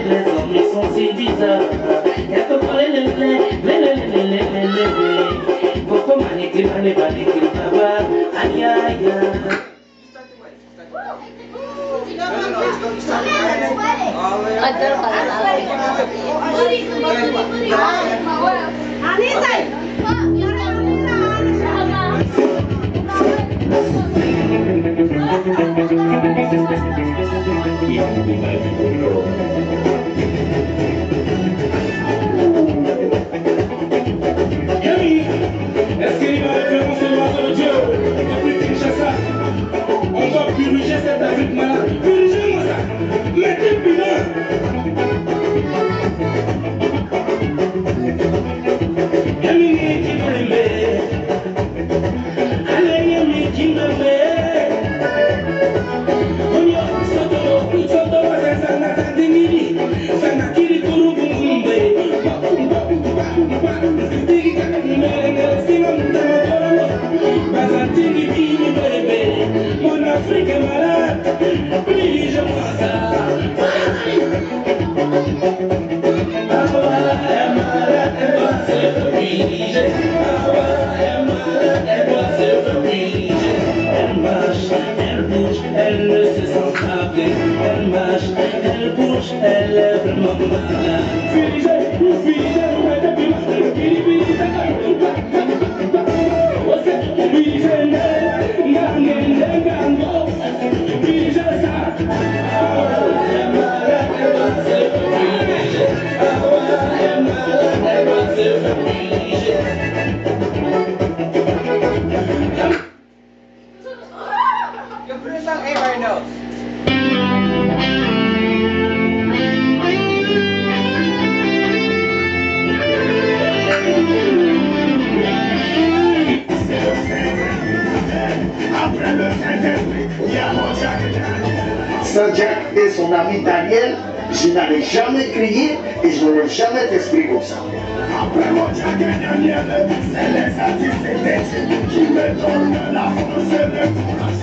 les ennuis sont si bizarres. Et à peu près les Est-ce qu'il va référencer le matin de Dieu depuis Kinshasa? On va purifier cette Afrique malade. Purigez-moi ça. Mettez bilan. Yamini Kimembe. Allez, Yamini Kimembe. Onyo, Soto, Sana Sandini. Sana Kiri Kurubumbe. Mon Afrique est malade, purigez-moi ça. Awa est malade, elle doit se puriger. Awa est malade, elle doit se puriger. Elle marche, elle bouge, elle ne se sent pas bien. Elle marche, elle bouge, elle est vraiment malade. Purigez, mettez bilan. You're putting some air right now. Saint-Jacques et son ami Daniel, je n'avais jamais crié et je n'aurais jamais t'expliqué comme ça. Après mon Jacques et Daniel, c'est les artistes qui me donnent la force et le courage.